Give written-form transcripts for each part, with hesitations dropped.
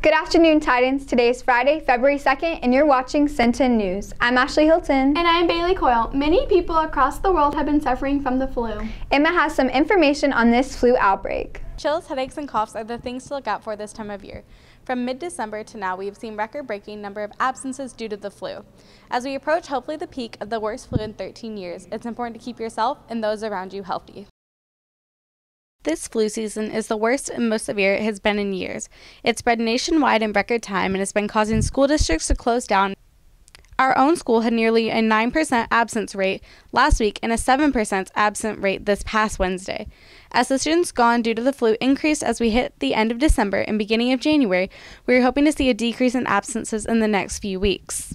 Good afternoon, Titans. Today is Friday, February 2nd, and you're watching Cen10 News. I'm Ashley Hilton. And I'm Bailey Coyle. Many people across the world have been suffering from the flu. Emma has some information on this flu outbreak. Chills, headaches, and coughs are the things to look out for this time of year. From mid-December to now, we've seen record-breaking number of absences due to the flu. As we approach hopefully the peak of the worst flu in 13 years, it's important to keep yourself and those around you healthy. This flu season is the worst and most severe it has been in years. It spread nationwide in record time and has been causing school districts to close down. Our own school had nearly a 9% absence rate last week and a 7% absent rate this past Wednesday. As the students gone due to the flu increased as we hit the end of December and beginning of January, we are hoping to see a decrease in absences in the next few weeks.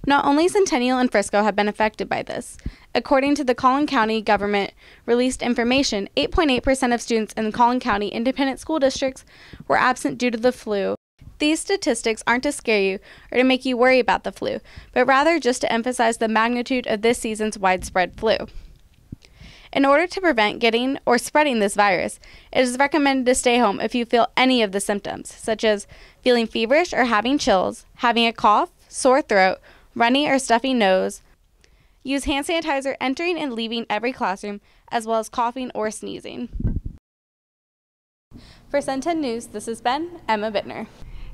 Not only Centennial and Frisco have been affected by this. According to the Collin County government released information, 8.8% of students in Collin County independent school districts were absent due to the flu. These statistics aren't to scare you or to make you worry about the flu, but rather just to emphasize the magnitude of this season's widespread flu. In order to prevent getting or spreading this virus, it is recommended to stay home if you feel any of the symptoms, such as feeling feverish or having chills, having a cough, sore throat, runny or stuffy nose. Use hand sanitizer entering and leaving every classroom, as well as coughing or sneezing. For Cen10 News, this has been Emma Bittner.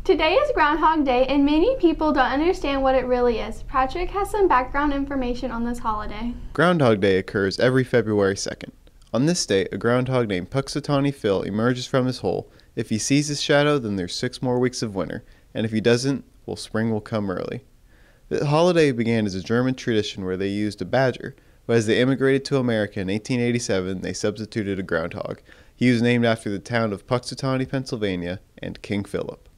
Today is Groundhog Day, and many people don't understand what it really is. Patrick has some background information on this holiday. Groundhog Day occurs every February 2nd. On this day, a groundhog named Puxatawny Phil emerges from his hole. If he sees his shadow, then there's 6 more weeks of winter, and if he doesn't, well, spring will come early. The holiday began as a German tradition where they used a badger, but as they immigrated to America in 1887, they substituted a groundhog. He was named after the town of Puxatawny, Pennsylvania, and King Philip.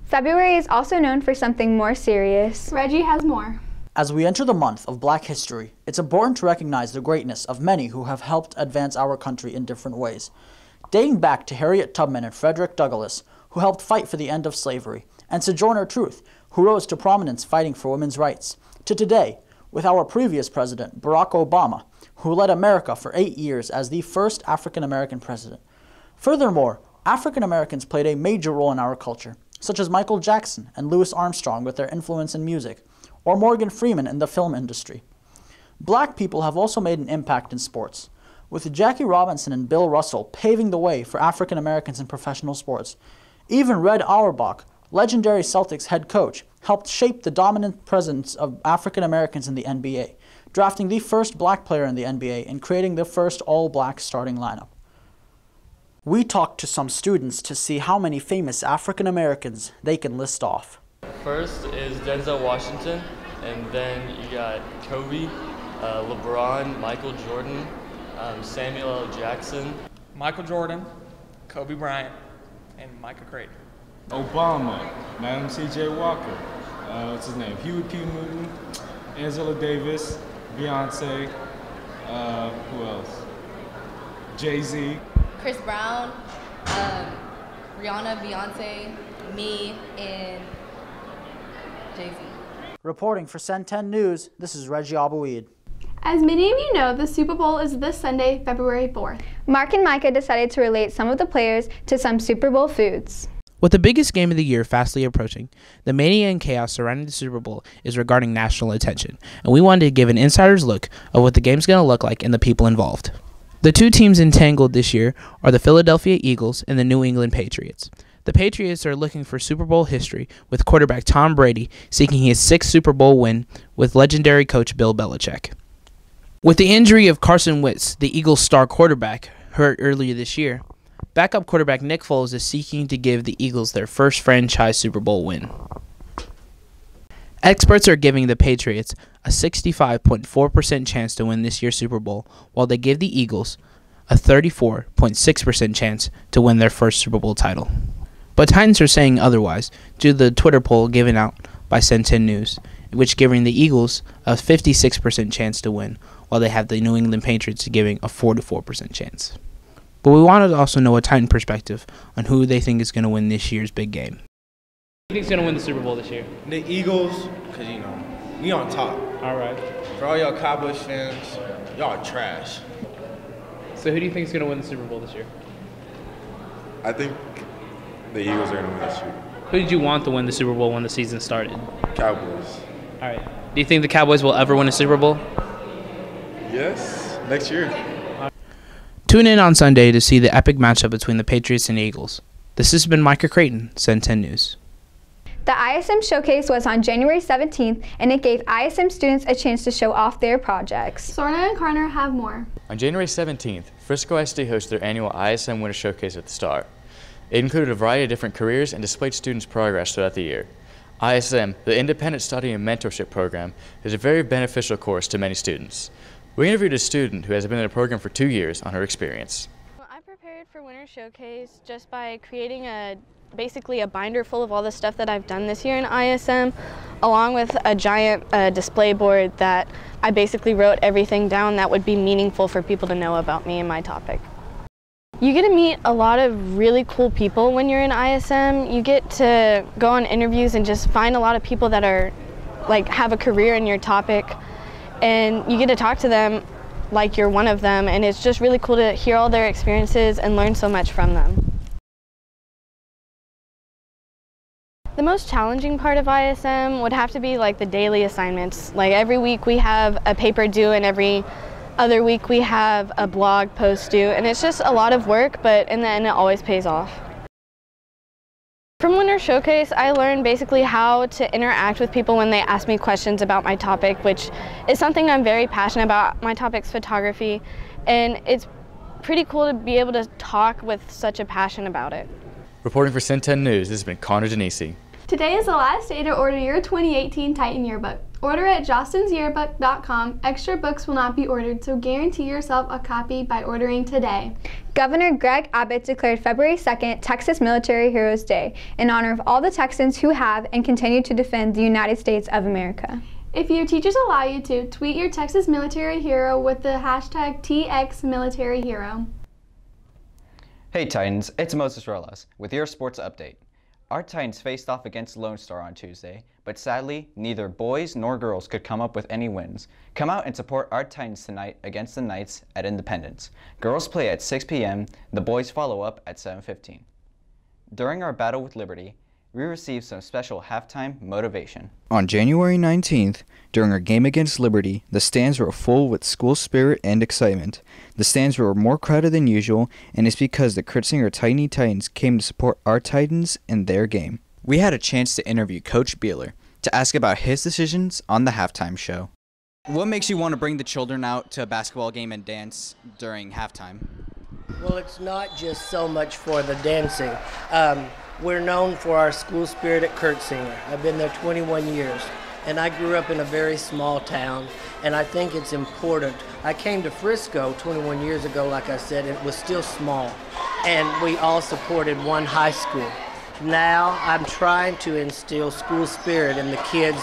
February is also known for something more serious. Reggie has more. As we enter the month of Black History, it's important to recognize the greatness of many who have helped advance our country in different ways. Dating back to Harriet Tubman and Frederick Douglass, who helped fight for the end of slavery, and Sojourner Truth, who rose to prominence fighting for women's rights, to today, with our previous president, Barack Obama, who led America for 8 years as the first African-American president. Furthermore, African Americans played a major role in our culture, such as Michael Jackson and Louis Armstrong with their influence in music, or Morgan Freeman in the film industry. Black people have also made an impact in sports, with Jackie Robinson and Bill Russell paving the way for African Americans in professional sports. Even Red Auerbach, legendary Celtics head coach, helped shape the dominant presence of African Americans in the NBA, drafting the first black player in the NBA and creating the first all-black starting lineup. We talked to some students to see how many famous African Americans they can list off. First is Denzel Washington, and then you got Kobe, LeBron, Michael Jordan, Samuel L. Jackson, Michael Jordan, Kobe Bryant, and Micah Creighton. Obama, Madam C.J. Walker, what's his name? Huey P. Newton, Angela Davis, Beyonce, who else? Jay-Z. Chris Brown, Rihanna, Beyonce, me, and Jay-Z. Reporting for Cen10 News, this is Reggie Abouid. As many of you know, the Super Bowl is this Sunday, February 4th. Mark and Micah decided to relate some of the players to some Super Bowl foods. With the biggest game of the year fastly approaching, the mania and chaos surrounding the Super Bowl is regarding national attention, and we wanted to give an insider's look of what the game's going to look like and the people involved. The two teams entangled this year are the Philadelphia Eagles and the New England Patriots. The Patriots are looking for Super Bowl history, with quarterback Tom Brady seeking his 6th Super Bowl win with legendary coach Bill Belichick. With the injury of Carson Wentz, the Eagles' star quarterback, hurt earlier this year, backup quarterback Nick Foles is seeking to give the Eagles their first franchise Super Bowl win. Experts are giving the Patriots a 65.4% chance to win this year's Super Bowl, while they give the Eagles a 34.6% chance to win their first Super Bowl title. But Titans are saying otherwise due to the Twitter poll given out by Cen10 News, which giving the Eagles a 56% chance to win, while they have the New England Patriots giving a 44% chance. But we wanted to also know a Titan perspective on who they think is going to win this year's big game. Who do you think's going to win the Super Bowl this year? The Eagles, because, we on top. All right. For all y'all Cowboys fans, y'all are trash. So who do you think is going to win the Super Bowl this year? I think the Eagles are going to win this year. Who did you want to win the Super Bowl when the season started? Cowboys. All right. Do you think the Cowboys will ever win a Super Bowl? Yes, next year. Tune in on Sunday to see the epic matchup between the Patriots and Eagles. This has been Micah Creighton, Cen10 News. The ISM Showcase was on January 17th, and it gave ISM students a chance to show off their projects. Sorna and Carter have more. On January 17th, Frisco ISD hosted their annual ISM Winter Showcase at the Star. It included a variety of different careers and displayed students' progress throughout the year. ISM, the Independent Study and Mentorship Program, is a very beneficial course to many students. We interviewed a student who has been in the program for 2 years on her experience. Well, I prepared for Winter Showcase just by creating basically a binder full of all the stuff that I've done this year in ISM, along with a giant display board that I basically wrote everything down that would be meaningful for people to know about me and my topic. You get to meet a lot of really cool people when you're in ISM. You get to go on interviews and just find a lot of people that are have a career in your topic, and you get to talk to them like you're one of them, and it's just really cool to hear all their experiences and learn so much from them. The most challenging part of ISM would have to be the daily assignments. Every week we have a paper due, and every other week we have a blog post due, and it's just a lot of work, but in the end it always pays off. From Winter Showcase, I learned basically how to interact with people when they ask me questions about my topic, which is something I'm very passionate about. My topic's photography, and it's pretty cool to be able to talk with such a passion about it. Reporting for Cen10 News, this has been Connor Denisi. Today is the last day to order your 2018 Titan Yearbook. Order at jostensyearbook.com. Extra books will not be ordered, so guarantee yourself a copy by ordering today. Governor Greg Abbott declared February 2nd Texas Military Heroes Day in honor of all the Texans who have and continue to defend the United States of America. If your teachers allow you to, tweet your Texas military hero with the hashtag #TXMilitaryHero. Hey Titans, it's Moses Rolas with your sports update. Our Titans faced off against Lone Star on Tuesday, but sadly, neither boys nor girls could come up with any wins. Come out and support our Titans tonight against the Knights at Independence. Girls play at 6 p.m., the boys follow up at 7:15. During our battle with Liberty, we received some special halftime motivation. On January 19th, during our game against Liberty, the stands were full with school spirit and excitement. The stands were more crowded than usual, and it's because the Curtsinger Tiny Titans came to support our Titans in their game. We had a chance to interview Coach Beeler to ask about his decisions on the halftime show. What makes you want to bring the children out to a basketball game and dance during halftime? Well, it's not just so much for the dancing. We're known for our school spirit at Curtsinger. I've been there 21 years, and I grew up in a very small town, and I think it's important. I came to Frisco 21 years ago, like I said, it was still small, and we all supported one high school. Now I'm trying to instill school spirit in the kids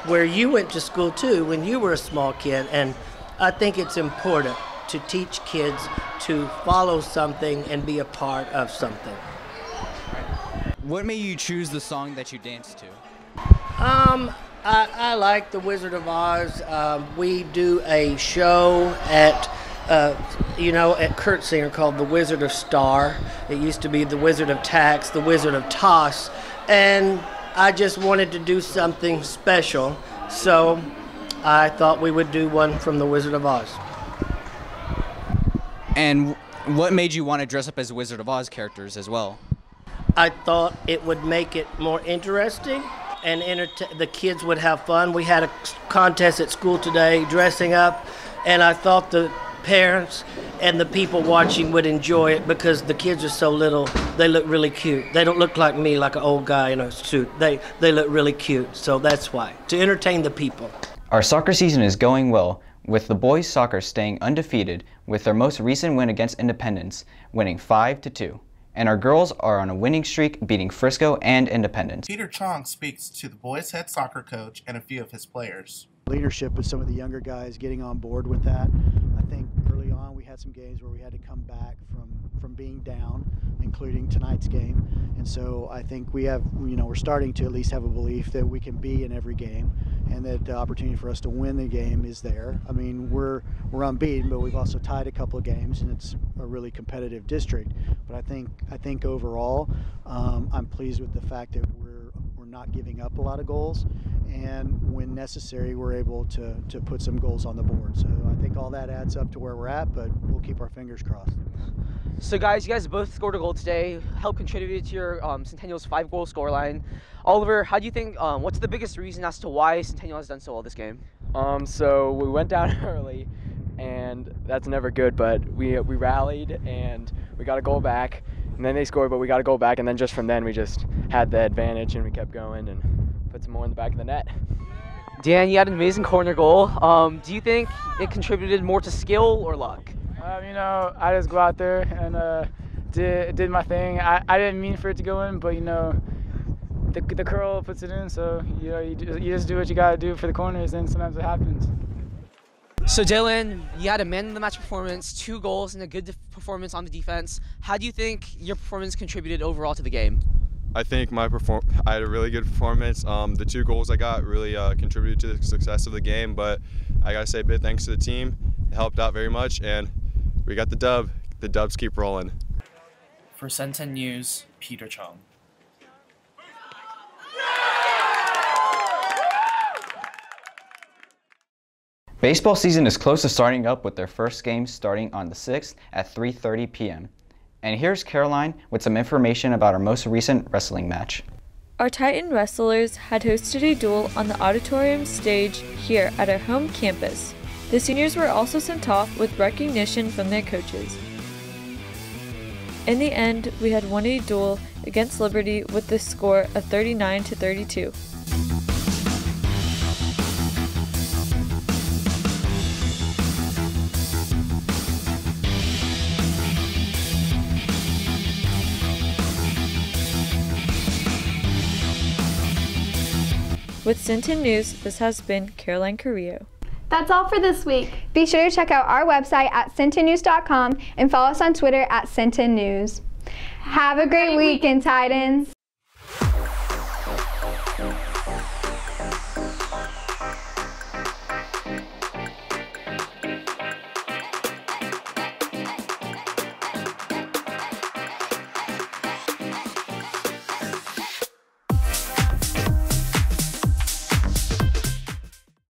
where you went to school too when you were a small kid, and I think it's important to teach kids to follow something and be a part of something. What made you choose the song that you danced to? I like The Wizard of Oz. We do a show at Curtsinger called The Wizard of Star. It used to be The Wizard of Tax, The Wizard of Toss, and I just wanted to do something special, so I thought we would do one from The Wizard of Oz. And what made you want to dress up as Wizard of Oz characters as well? I thought it would make it more interesting, and the kids would have fun. We had a contest at school today, dressing up, and I thought the parents and the people watching would enjoy it because the kids are so little. They look really cute. They don't look like me, like an old guy in a suit. They look really cute, so that's why, to entertain the people. Our soccer season is going well, with the boys' soccer staying undefeated with their most recent win against Independence, winning 5-2. And our girls are on a winning streak, beating Frisco and Independence. Peter Chong speaks to the boys' head soccer coach and a few of his players. Leadership with some of the younger guys getting on board with that. I think early on we had had some games where we had to come back from being down, including tonight's game. And so I think we have, we're starting to at least have a belief that we can be in every game, and that the opportunity for us to win the game is there. I mean, we're unbeaten, but we've also tied a couple of games, and it's a really competitive district. But I think overall, I'm pleased with the fact that we're not giving up a lot of goals, and when necessary, we're able to put some goals on the board. So I think all that adds up to where we're at, but we'll keep our fingers crossed. So guys, you guys both scored a goal today, helped contribute to your Centennial's 5-goal scoreline. Oliver, how do you think, what's the biggest reason as to why Centennial has done so well this game? So we went down early, and that's never good, but we rallied and we got a goal back, and then they scored, but we got a goal back, and then just from then we just had the advantage and we kept going and put some more in the back of the net. Dan, you had an amazing corner goal. Do you think it contributed more to skill or luck? I just go out there and did my thing. I didn't mean for it to go in, but the curl puts it in. So you just do what you gotta do for the corners, and sometimes it happens. So Dylan, you had a man-of-the-match performance, 2 goals, and a good performance on the defense. How do you think your performance contributed overall to the game? I think I had a really good performance. The 2 goals I got really contributed to the success of the game, but I gotta say a big thanks to the team. It helped out very much, and we got the dub. The dubs keep rolling. For Cen10 News, Peter Chung. Baseball season is close to starting up with their first game starting on the 6th at 3:30 p.m. And here's Caroline with some information about our most recent wrestling match. Our Titan wrestlers had hosted a duel on the auditorium stage here at our home campus. The seniors were also sent off with recognition from their coaches. In the end, we had won a duel against Liberty with the score of 39-32. With Cen10 News, this has been Caroline Carrillo. That's all for this week. Be sure to check out our website at cen10news.com and follow us on Twitter at Cen10News. Have a great weekend, Titans.